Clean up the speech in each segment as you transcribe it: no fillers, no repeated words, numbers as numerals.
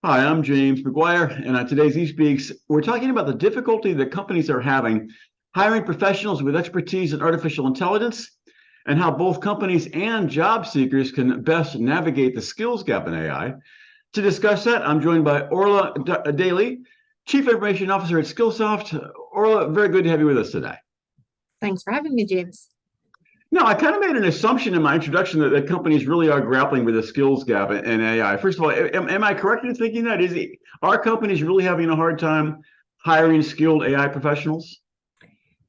Hi, I'm James McGuire, and on today's eSpeaks, we're talking about the difficulty that companies are having hiring professionals with expertise in artificial intelligence and how both companies and job seekers can best navigate the skills gap in AI. To discuss that, I'm joined by Orla Daly, Chief Information Officer at Skillsoft. Orla, very good to have you with us today. Thanks for having me, James. No, I kind of made an assumption in my introduction that companies really are grappling with a skills gap in AI. First of all, am I correct in thinking that? Are companies really having a hard time hiring skilled AI professionals?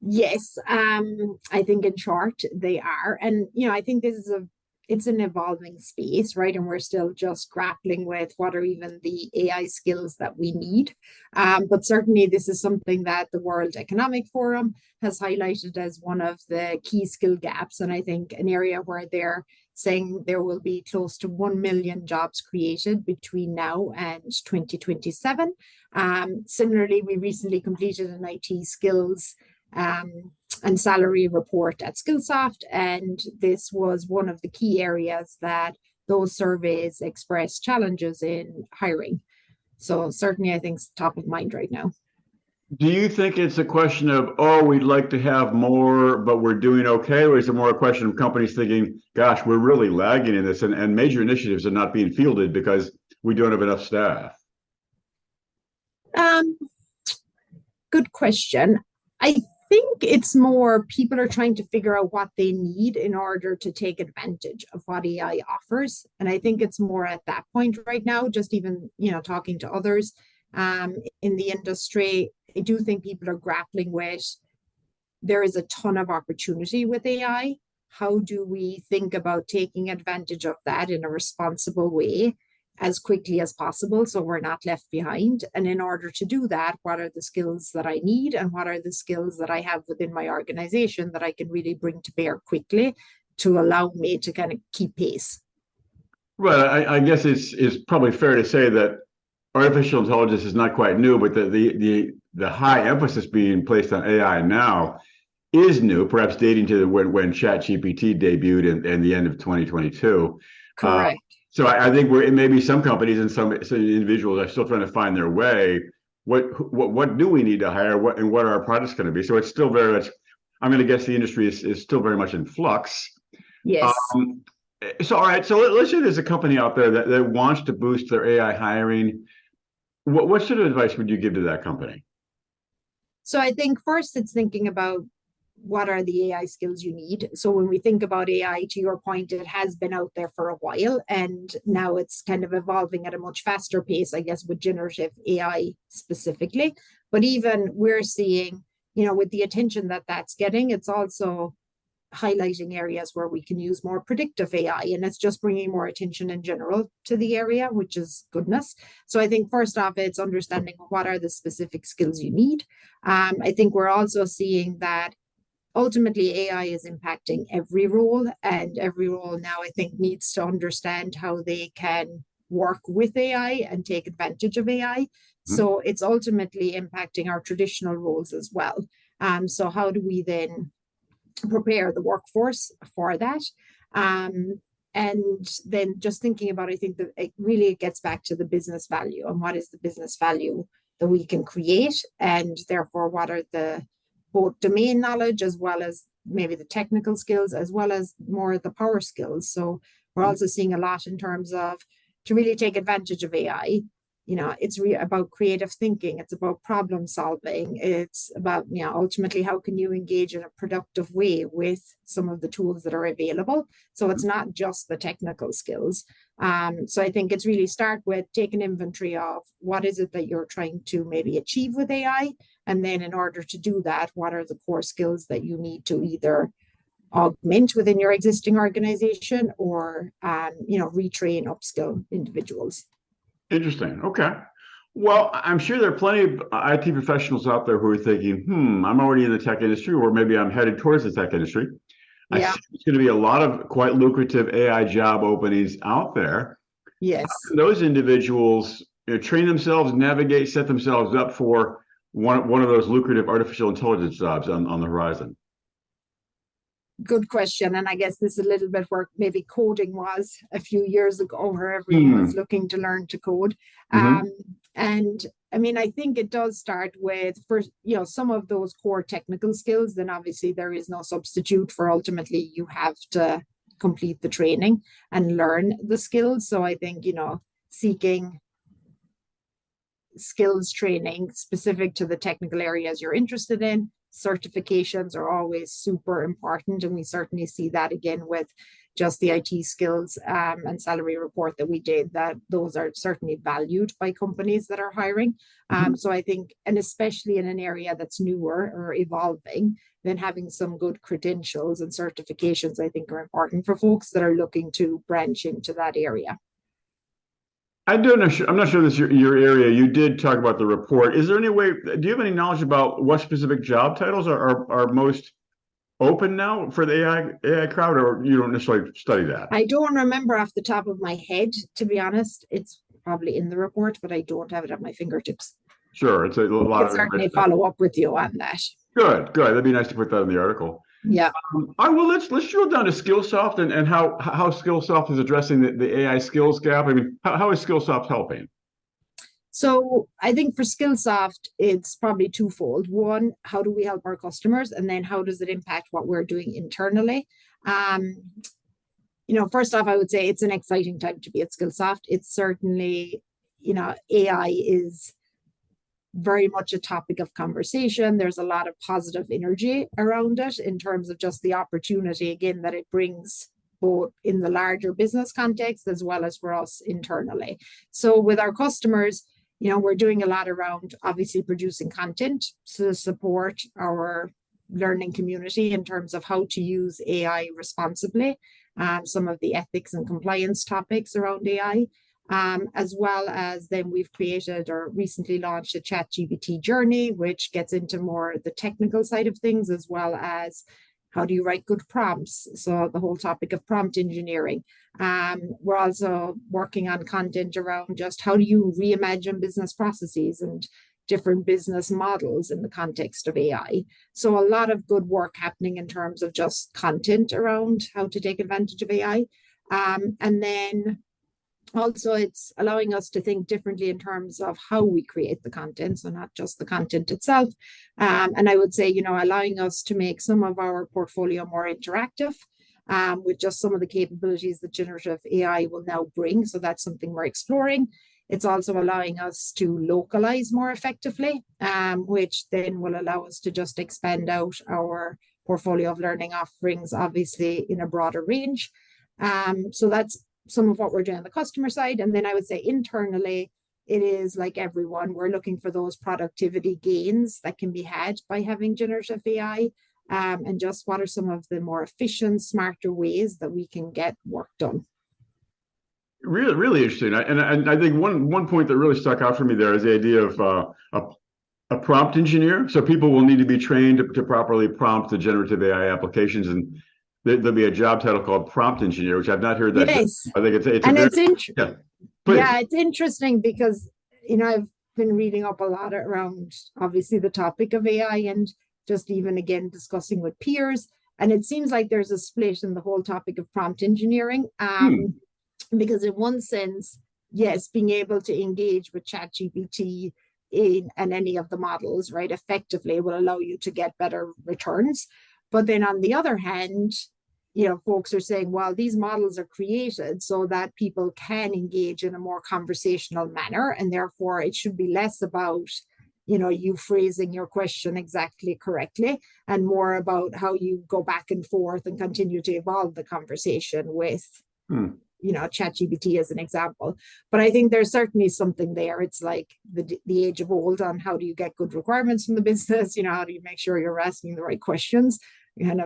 Yes, I think in short they are, and I think it's an evolving space, right? And we're still just grappling with what are even the AI skills that we need. But certainly, this is something that the World Economic Forum has highlighted as one of the key skill gaps, and I think an area where they're saying there will be close to 1 million jobs created between now and 2027. Similarly, we recently completed an IT skills and salary report at Skillsoft, and this was one of the key areas that those surveys expressed challenges in hiring. So certainly, I think it's top of mind right now. Do you think it's a question of, oh, we'd like to have more, but we're doing okay? Or is it more a question of companies thinking, gosh, we're really lagging in this, and major initiatives are not being fielded because we don't have enough staff? Um, Good question. I think it's more people are trying to figure out what they need in order to take advantage of what AI offers. And I think it's more at that point right now, just even, talking to others in the industry. I do think people are grappling with there is a ton of opportunity with AI. How do we think about taking advantage of that in a responsible way as quickly as possible so we're not left behind? And in order to do that, what are the skills that I need and what are the skills that I have within my organization that I can really bring to bear quickly to allow me to kind of keep pace? Right. I guess it's probably fair to say that artificial intelligence is not quite new, but the high emphasis being placed on AI now is new, perhaps dating to when ChatGPT debuted in the end of 2022. Uh, Correct. so I think maybe some companies and some individuals are still trying to find their way. What do we need to hire? What are our products going to be? So it's still very much. I'm going to guess the industry is still very much in flux. Yes. Um, so all right. So let's say there's a company out there that wants to boost their AI hiring. What sort of advice would you give to that company? So I think first it's thinking about what are the AI skills you need. So when we think about AI, to your point, it has been out there for a while, and now it's kind of evolving at a much faster pace, I guess, with generative AI specifically. But even we're seeing, with the attention that that's getting, it's also highlighting areas where we can use more predictive AI, and it's just bringing more attention in general to the area, which is goodness. So I think first off, it's understanding what are the specific skills you need. I think we're also seeing that ultimately AI is impacting every role, and every role now I think needs to understand how they can work with AI and take advantage of AI. Hmm? So it's ultimately impacting our traditional roles as well. So how do we then prepare the workforce for that? And then just thinking about, I think that it really gets back to the business value and what is the business value that we can create, and therefore what are the both domain knowledge as well as maybe the technical skills as well as more of the power skills. So we're also seeing a lot in terms of to really take advantage of AI. It's about creative thinking. It's about problem solving. It's about, ultimately how can you engage in a productive way with some of the tools that are available. So it's not just the technical skills. So I think it's really start with taking inventory of what is it that you're trying to maybe achieve with AI. And then in order to do that, what are the core skills that you need to either augment within your existing organization or, retrain, upskill individuals. Interesting. Okay. Well, I'm sure there are plenty of IT professionals out there who are thinking, I'm already in the tech industry, or maybe I'm headed towards the tech industry. I Yeah. see there's going to be a lot of quite lucrative AI job openings out there. How Yes. can those individuals train themselves, navigate, set themselves up for one of those lucrative artificial intelligence jobs on the horizon? Good question. And I guess this is a little bit where maybe coding was a few years ago, where everyone was looking to learn to code. And I mean, I think it does start with first, some of those core technical skills. Then obviously there is no substitute for, ultimately you have to complete the training and learn the skills. So I think, seeking skills training specific to the technical areas you're interested in. Certifications are always super important, and we certainly see that again with just the IT skills and salary report that we did, that those are certainly valued by companies that are hiring. So I think, and especially in an area that's newer or evolving, then having some good credentials and certifications, I think, are important for folks that are looking to branch into that area. I'm not sure this is your area. You did talk about the report. Is there any way, do you have any knowledge about what specific job titles are most open now for the AI crowd, or you don't necessarily study that? I don't remember off the top of my head, to be honest. It's probably in the report, but I don't have it at my fingertips. Sure, it's a lot. I can certainly follow up with you on that. Good. That'd be nice to put that in the article. Yeah. All right, well, let's drill down to Skillsoft and how Skillsoft is addressing the AI skills gap. I mean, how is Skillsoft helping? So I think for Skillsoft, it's probably twofold. One, how do we help our customers? And then how does it impact what we're doing internally? First off, I would say it's an exciting time to be at Skillsoft. It's certainly, AI is very much a topic of conversation. There's a lot of positive energy around it in terms of just the opportunity, again, that it brings both in the larger business context as well as for us internally. So with our customers, we're doing a lot around obviously producing content to support our learning community in terms of how to use AI responsibly, some of the ethics and compliance topics around AI. As well as then we've created or recently launched a ChatGPT journey, which gets into more the technical side of things, as well as how do you write good prompts? So the whole topic of prompt engineering. We're also working on content around just how do you reimagine business processes and different business models in the context of AI. So a lot of good work happening in terms of just content around how to take advantage of AI. And then also, it's allowing us to think differently in terms of how we create the content, so not just the content itself. And I would say, allowing us to make some of our portfolio more interactive with just some of the capabilities that generative AI will now bring. So that's something we're exploring. It's also allowing us to localize more effectively, which then will allow us to just expand out our portfolio of learning offerings, obviously in a broader range. So that's some of what we're doing on the customer side. And then I would say internally, it is like everyone, we're looking for those productivity gains that can be had by having generative AI, and just what are some of the more efficient, smarter ways that we can get work done. Really, really interesting. And I think one point that really stuck out for me there is the idea of a prompt engineer. So people will need to be trained to properly prompt the generative AI applications, and there'll be a job title called prompt engineer, which I've not heard that. Yes. I think it's interesting because, I've been reading up a lot around obviously the topic of AI and just even again discussing with peers. And it seems like there's a split in the whole topic of prompt engineering. Because in one sense, yes, being able to engage with ChatGPT and any of the models, right, effectively will allow you to get better returns. But then on the other hand, folks are saying, well, these models are created so that people can engage in a more conversational manner. And therefore, it should be less about, you phrasing your question exactly correctly and more about how you go back and forth and continue to evolve the conversation with, ChatGPT as an example. But I think there's certainly something there. It's like the age of old on how do you get good requirements from the business? How do you make sure you're asking the right questions?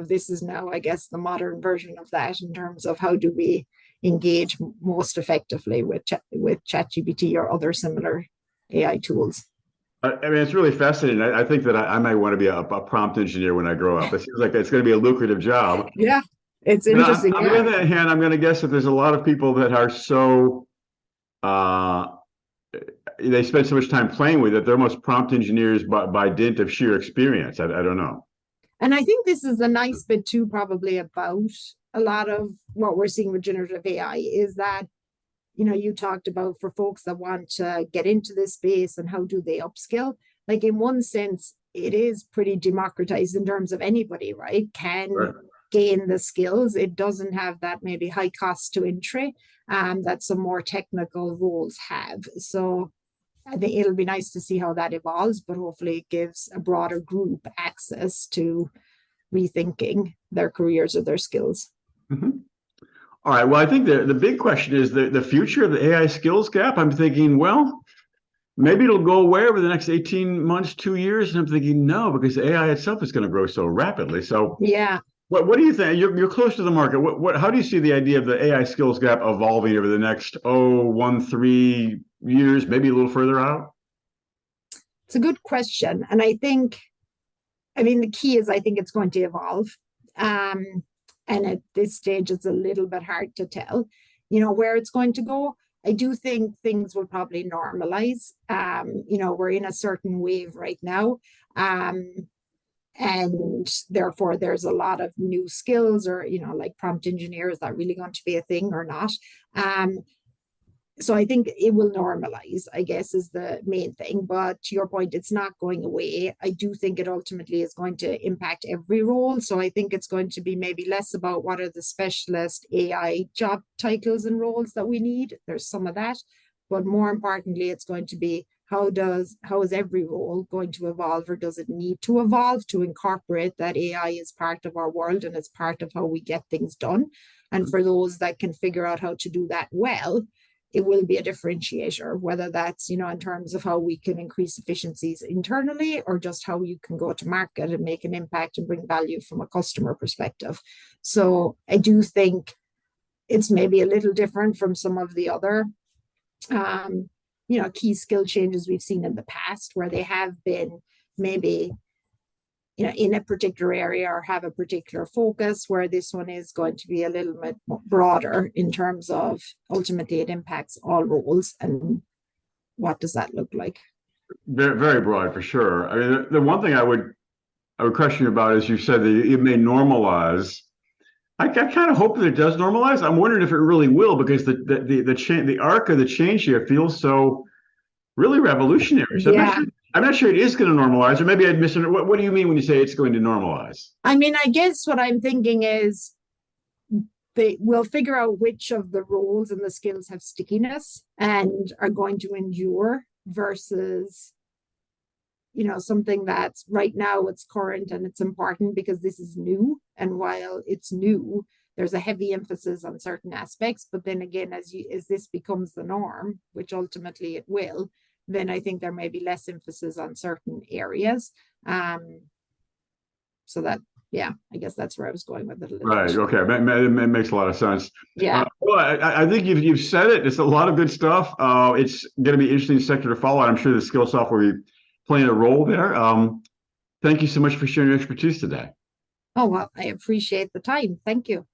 This is now, I guess, the modern version of that in terms of how do we engage most effectively with ChatGPT or other similar AI tools. I mean, it's really fascinating. I think that I might want to be a prompt engineer when I grow up. It seems like it's going to be a lucrative job. Yeah, it's interesting. On the other hand, I'm going to guess that there's a lot of people that are so they spend so much time playing with it. They're almost prompt engineers by dint of sheer experience. I don't know. And I think this is a nice bit too, probably about a lot of what we're seeing with generative AI is that, you talked about for folks that want to get into this space and how do they upskill. Like in one sense, it is pretty democratized in terms of anybody, right? Can gain the skills. It doesn't have that maybe high cost to entry that some more technical roles have. So I think it'll be nice to see how that evolves, but hopefully it gives a broader group access to rethinking their careers or their skills. Mm-hmm. All right. Well, I think the big question is the future of the AI skills gap. I'm thinking, well, maybe it'll go away over the next 18 months, 2 years. And I'm thinking, no, because AI itself is going to grow so rapidly. So yeah. What do you think? You're close to the market. How do you see the idea of the AI skills gap evolving over the next 3 years, maybe a little further out? It's a good question. And the key is I think it's going to evolve. And at this stage, it's a little bit hard to tell, where it's going to go. I do think things will probably normalize. We're in a certain wave right now. And therefore, there's a lot of new skills or, like prompt engineer, is that really going to be a thing or not? So I think it will normalize, I guess, is the main thing. But to your point, it's not going away. I do think it ultimately is going to impact every role. So I think it's going to be maybe less about what are the specialist AI job titles and roles that we need. There's some of that. But more importantly, it's going to be how is every role going to evolve, or does it need to evolve to incorporate that AI is part of our world and it's part of how we get things done? And for those that can figure out how to do that well, it will be a differentiator, whether that's, in terms of how we can increase efficiencies internally or just how you can go to market and make an impact and bring value from a customer perspective. So I do think it's maybe a little different from some of the other key skill changes we've seen in the past, where they have been maybe, in a particular area or have a particular focus, where this one is going to be a little bit broader in terms of ultimately it impacts all roles. And what does that look like? Very, very broad for sure. I mean, the one thing I would question you about is you said that it may normalize. I kind of hope that it does normalize. I'm wondering if it really will, because the arc of the change here feels so really revolutionary. So I'm not sure it is going to normalize, or maybe I'd miss it. What do you mean when you say it's going to normalize? I guess what I'm thinking is they will figure out which of the roles and the skills have stickiness and are going to endure versus something that's right now it's current and it's important because this is new. And while it's new, there's a heavy emphasis on certain aspects. But then again, as this becomes the norm, which ultimately it will, then I think there may be less emphasis on certain areas. So that, I guess that's where I was going with it a little right. bit. Okay. It makes a lot of sense. Yeah. Well, I think you've said it. It's a lot of good stuff. It's going to be an interesting sector to follow. I'm sure the Skillsoft will be playing a role there. Thank you so much for sharing your expertise today. Oh, well, I appreciate the time. Thank you.